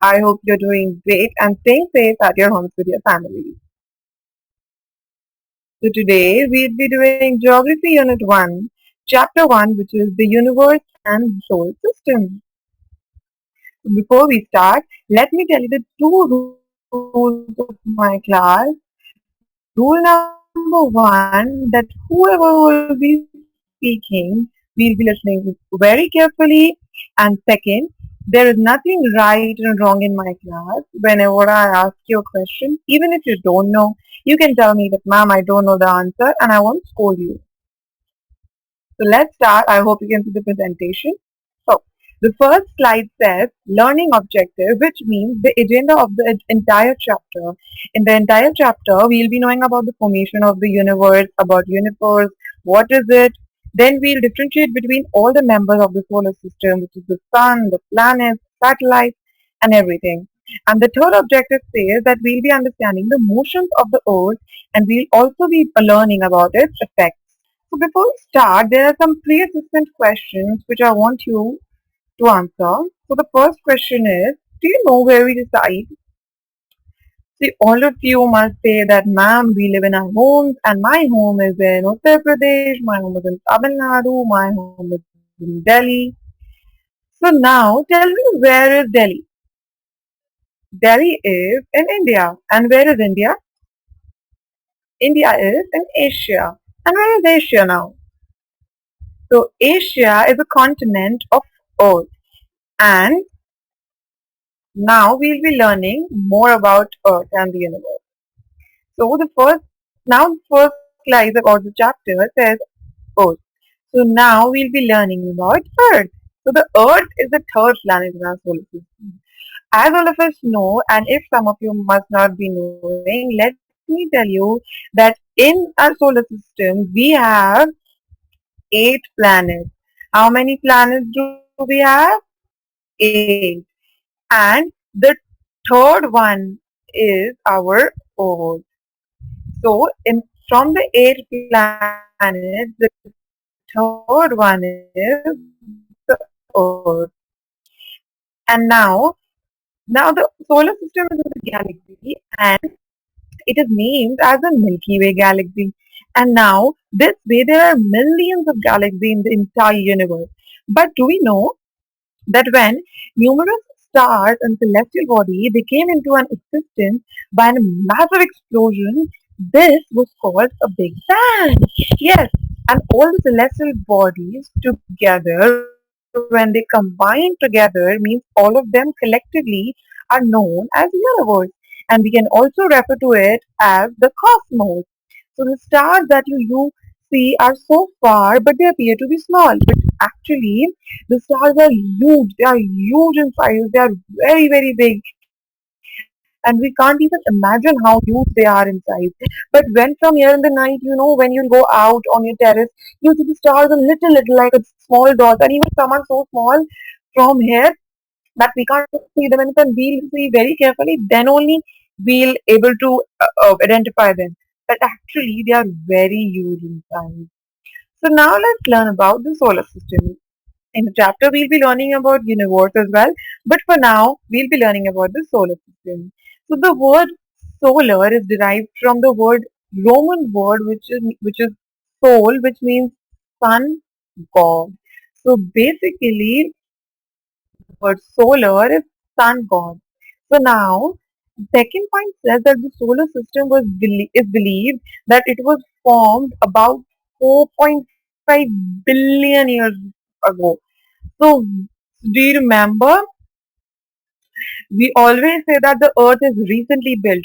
I hope you're doing great and staying safe at your homes with your family. So today we'll be doing Geography Unit 1, Chapter 1, which is the Universe and Solar System. Before we start, let me tell you the two rules of my class. Rule number one, that whoever will be speaking will be listening very carefully. And second, there is nothing right and wrong in my class. Whenever I ask you a question, even if you don't know, you can tell me that, ma'am, I don't know the answer and I won't scold you. So let's start. I hope you can see the presentation. So the first slide says learning objective, which means the agenda of the entire chapter. In the entire chapter, we'll be knowing about the formation of the universe, about universe, what is it. Then we'll differentiate between all the members of the solar system, which is the sun, the planets, satellites, and everything. And the third objective says that we'll be understanding the motions of the earth and we'll also be learning about its effects. So before we start, there are some pre-assessment questions which I want you to answer. So the first question is, do you know where we reside? See, all of you must say that, ma'am, we live in our homes and my home is in Uttar Pradesh, my home is in Tamil Nadu, my home is in Delhi. So now tell me, where is Delhi? Delhi is in India. And where is India? India is in Asia. And where is Asia now? So Asia is a continent of Earth. And now we'll be learning more about Earth and the universe. So the first slide about the chapter says Earth. So now we'll be learning about Earth. So the Earth is the third planet in our solar system. As all of us know, and if some of you must not be knowing, let me tell you that in our solar system we have 8 planets. How many planets do we have? 8. And the third one is our Earth. So from the 8 planets, the third one is the Earth. And now the solar system is a galaxy and it is named as the Milky Way galaxy. And now this way there are millions of galaxies in the entire universe. But do we know that when numerous stars and celestial bodies they came into an existence by a massive explosion, this was called a Big Bang. Yes, and all the celestial bodies together, when they combine together, means all of them collectively are known as the universe. And we can also refer to it as the cosmos. So the stars that you see are so far, but they appear to be small. But actually, the stars are huge. They are huge in size. They are very, very big. And we can't even imagine how huge they are in size. But when from here in the night, when you'll go out on your terrace, you'll see the stars a little, like a small dot. And even some are so small from here that we can't see them. And then we'll see very carefully, then only we'll able to identify them. But actually, they are very huge in size. So now let's learn about the solar system. In the chapter, we'll be learning about universe as well, but for now, we'll be learning about the solar system. So the word solar is derived from the word Roman word which is sol, which means sun god. So basically, the word solar is sun god. So now, second point says that the solar system is believed that it was formed about 4.5 billion years ago. So, do you remember? We always say that the earth is recently built.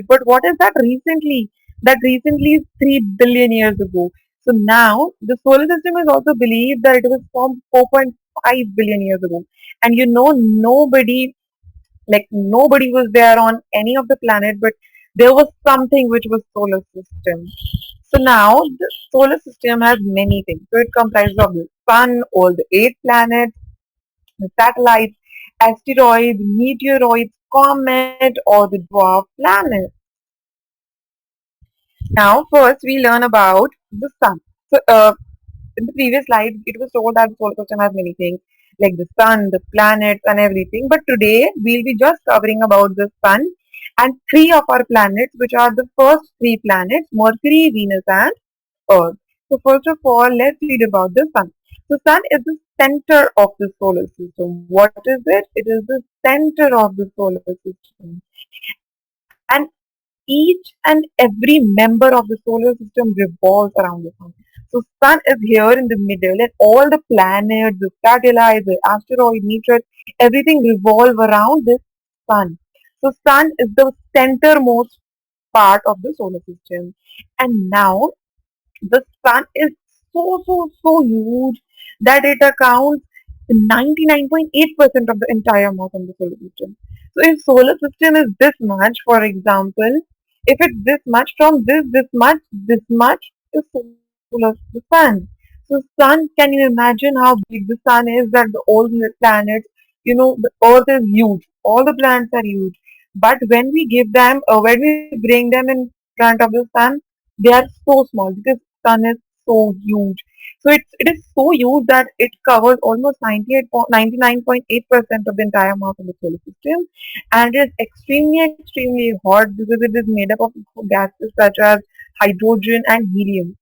But what is that recently? That recently is 3 billion years ago. So now the solar system is also believed that it was formed 4.5 billion years ago. And nobody was there on any of the planet, but there was something which was solar system. So now the solar system has many things. So it comprises of the sun, all the 8 planets, the satellites, asteroids, meteoroids, comet, or the dwarf planets. Now, first we learn about the sun. So, in the previous slide, it was told that the solar system has many things. like the sun, the planets and everything. But today we'll be just covering about the sun and three of our planets, which are the first three planets, Mercury, Venus and Earth. So first of all, let's read about the sun. The sun is the center of the solar system. What is it? It is the center of the solar system. And each and every member of the solar system revolves around the sun. So sun is here in the middle and all the planets, the satellites, the asteroid, meteoroids, everything revolve around this sun. So sun is the centermost part of the solar system. And now the sun is so huge that it accounts 99.8% of the entire mass of the solar system. So if solar system is this much, for example, if it's this much from this much is solar the sun. So sun, can you imagine how big the sun is, that all the planets, the earth is huge, all the planets are huge. But when we give them, when we bring them in front of the sun, they are so small because sun is so huge. So it is so huge that it covers almost 99.8% of the entire mass of the solar system, and it is extremely hot because it is made up of gases such as hydrogen and helium.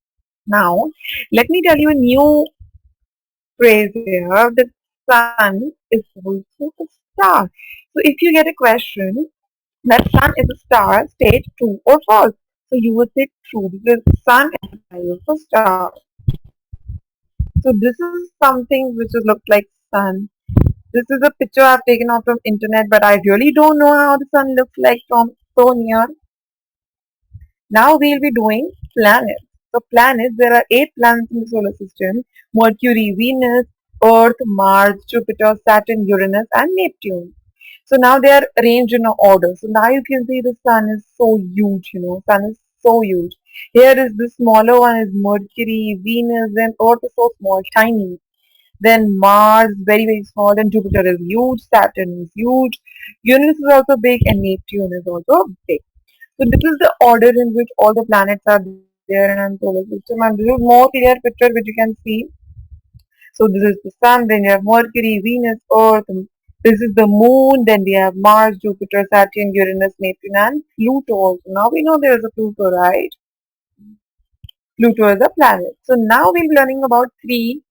Now, let me tell you a new phrase here. The sun is also a star. So if you get a question that sun is a star, state true or false. So you would say true because sun is a type of a star. So this is something which is look like sun. This is a picture I've taken off from internet, but I really don't know how the sun looks like from so near. Now we'll be doing planets. So planets, there are 8 planets in the solar system: Mercury, Venus, Earth, Mars, Jupiter, Saturn, Uranus, and Neptune. So now they are arranged in an order. So now you can see the sun is so huge, sun is so huge. Here is the smaller one is Mercury, Venus, then Earth is so small, tiny. Then Mars, very small, then Jupiter is huge, Saturn is huge, Uranus is also big, and Neptune is also big. So this is the order in which all the planets are there in our solar system, and this is more clear picture which you can see. So this is the sun, then you have Mercury, Venus, Earth, this is the moon, then we have Mars, Jupiter, Saturn, Uranus, Neptune, and Pluto also. Now we know there is a Pluto, right? Pluto is a planet. So now we'll be learning about three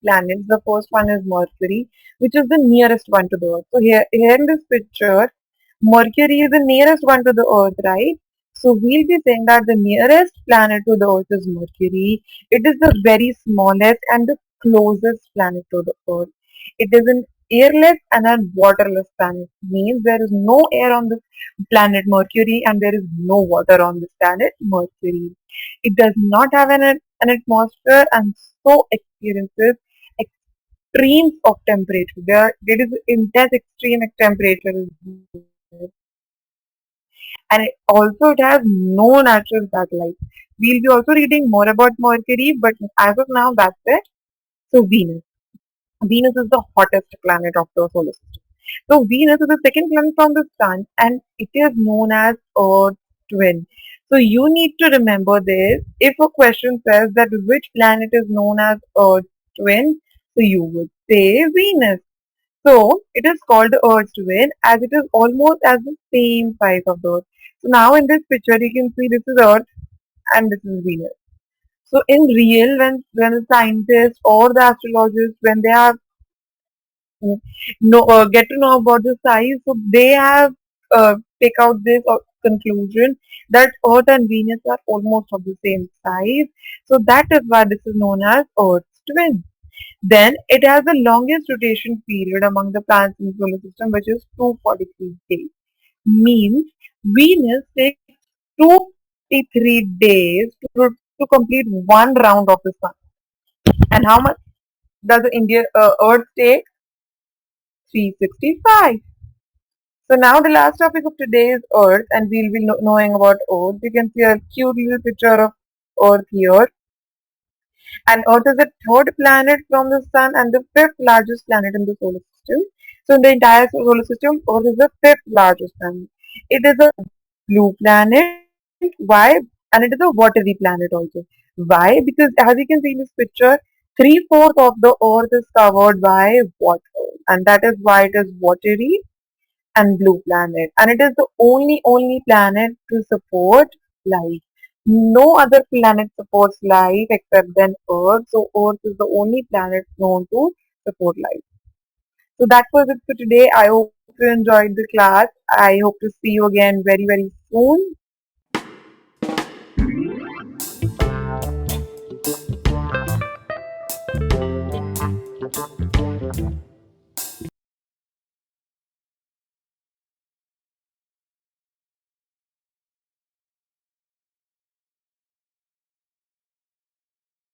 planets. The first one is Mercury, which is the nearest one to the Earth. So here in this picture, Mercury is the nearest one to the Earth, right? So we'll be saying that the nearest planet to the Earth is Mercury. It is the very smallest and the closest planet to the Earth. It is an airless and a waterless planet. Means there is no air on the planet Mercury and there is no water on this planet Mercury. It does not have an atmosphere and so experiences extremes of temperature. There is intense extreme temperature and it has no natural satellite. We'll be also reading more about Mercury, but as of now, that's it. So Venus. Venus is the hottest planet of the solar system. So Venus is the second planet from the sun and it is known as Earth's twin. So you need to remember this. If a question says that which planet is known as Earth's twin, so you would say Venus. So it is called the Earth's twin as it is almost as the same size of the Earth. So now in this picture you can see this is Earth and this is Venus. So in real, when the scientists or the astrologers, when they have get to know about the size, so they have take out this conclusion that Earth and Venus are almost of the same size. So that is why this is known as Earth's twin. Then it has the longest rotation period among the planets in the solar system, which is 243 days. Means Venus takes 243 days to complete one round of the sun. And how much does the Earth take? 365. So now the last topic of today is Earth, and we'll be knowing about Earth. You can see a cute little picture of Earth here. And Earth is the third planet from the Sun and the fifth largest planet in the solar system. So in the entire solar system, Earth is the fifth largest planet. It is a blue planet. Why? And it is a watery planet also. Why? Because as you can see in this picture, Three-fourths of the earth is covered by water, and that is why it is watery and blue planet. And it is the only planet to support life. No other planet supports life except then Earth. So Earth is the only planet known to support life. So that was it for today. I hope you enjoyed the class. I hope to see you again very soon.